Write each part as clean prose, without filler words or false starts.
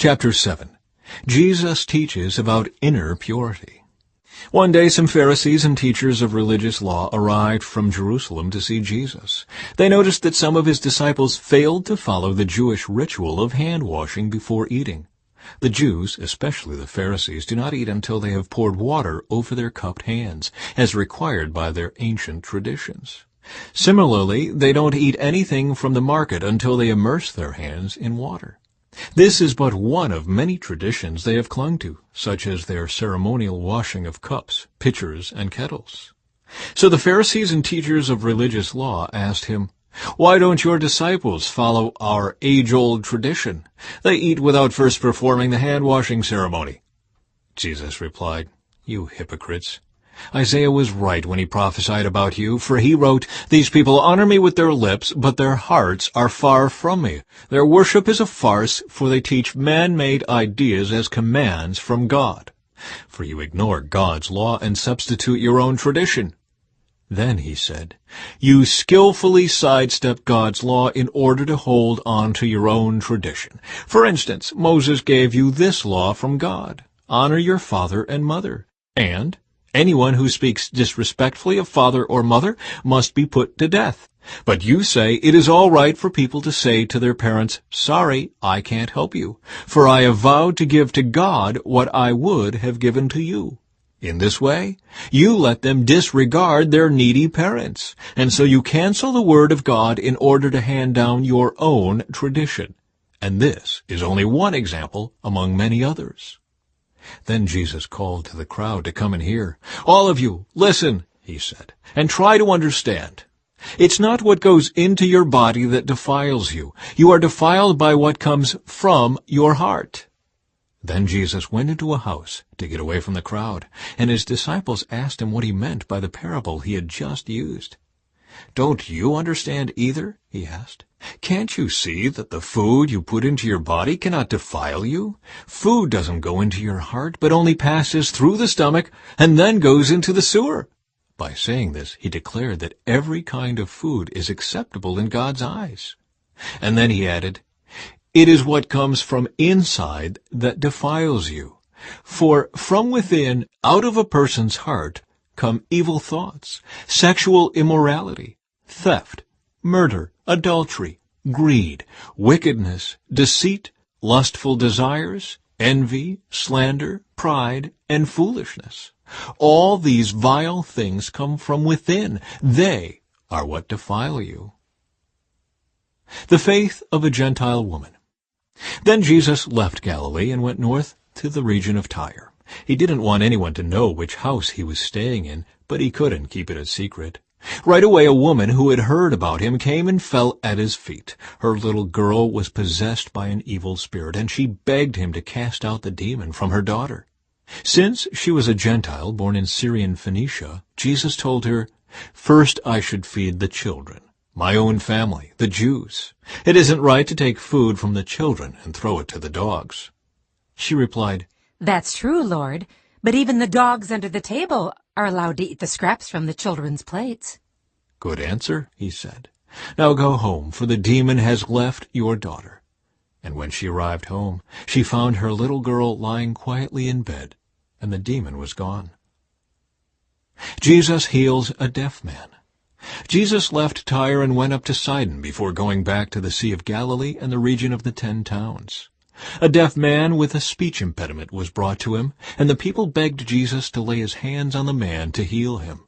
Chapter 7. Jesus teaches about inner purity. One day some Pharisees and teachers of religious law arrived from Jerusalem to see Jesus. They noticed that some of his disciples failed to follow the Jewish ritual of hand-washing before eating. The Jews, especially the Pharisees, do not eat until they have poured water over their cupped hands, as required by their ancient traditions. Similarly, they don't eat anything from the market until they immerse their hands in water. This is but one of many traditions they have clung to, such as their ceremonial washing of cups, pitchers, and kettles. So the Pharisees and teachers of religious law asked him, "Why don't your disciples follow our age-old tradition? They eat without first performing the hand-washing ceremony." Jesus replied, "You hypocrites! Isaiah was right when he prophesied about you, for he wrote, 'These people honor me with their lips, but their hearts are far from me. Their worship is a farce, for they teach man-made ideas as commands from God.' For you ignore God's law and substitute your own tradition." Then he said, "You skillfully sidestep God's law in order to hold on to your own tradition. For instance, Moses gave you this law from God: honor your father and mother, and anyone who speaks disrespectfully of father or mother must be put to death. But you say it is all right for people to say to their parents, 'Sorry, I can't help you, for I have vowed to give to God what I would have given to you.' In this way, you let them disregard their needy parents, and so you cancel the word of God in order to hand down your own tradition. And this is only one example among many others." Then Jesus called to the crowd to come and hear. "All of you, listen," he said, "and try to understand. It's not what goes into your body that defiles you. You are defiled by what comes from your heart." Then Jesus went into a house to get away from the crowd, and his disciples asked him what he meant by the parable he had just used. "Don't you understand either?" he asked. "Can't you see that the food you put into your body cannot defile you? Food doesn't go into your heart, but only passes through the stomach and then goes into the sewer." By saying this, he declared that every kind of food is acceptable in God's eyes. And then he added, "It is what comes from inside that defiles you. For from within, out of a person's heart, come evil thoughts, sexual immorality, theft, murder, adultery, greed, wickedness, deceit, lustful desires, envy, slander, pride, and foolishness. All these vile things come from within. They are what defile you." The faith of a Gentile woman. Then Jesus left Galilee and went north to the region of Tyre. He didn't want anyone to know which house he was staying in, but he couldn't keep it a secret. Right away a woman who had heard about him came and fell at his feet. Her little girl was possessed by an evil spirit, and she begged him to cast out the demon from her daughter. Since she was a Gentile born in Syrian Phoenicia, Jesus told her, "First I should feed the children, my own family, the Jews. It isn't right to take food from the children and throw it to the dogs." She replied, "That's true, Lord, but even the dogs under the table are allowed to eat the scraps from the children's plates." "Good answer," he said. "Now go home, for the demon has left your daughter." And when she arrived home, she found her little girl lying quietly in bed, and the demon was gone. Jesus heals a deaf man. Jesus left Tyre and went up to Sidon before going back to the Sea of Galilee and the region of the 10 towns. A deaf man with a speech impediment was brought to him, and the people begged Jesus to lay his hands on the man to heal him.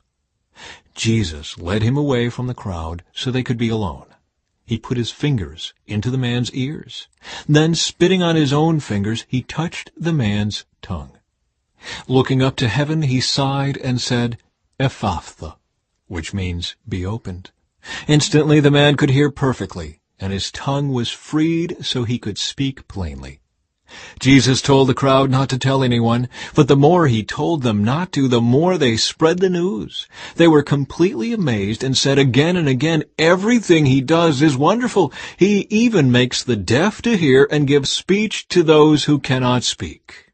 Jesus led him away from the crowd so they could be alone. He put his fingers into the man's ears. Then, spitting on his own fingers, he touched the man's tongue. Looking up to heaven, he sighed and said, "Ephphatha," which means, "be opened." Instantly the man could hear perfectly, and his tongue was freed so he could speak plainly. Jesus told the crowd not to tell anyone, but the more he told them not to, the more they spread the news. They were completely amazed and said again and again, "Everything he does is wonderful. He even makes the deaf to hear and gives speech to those who cannot speak."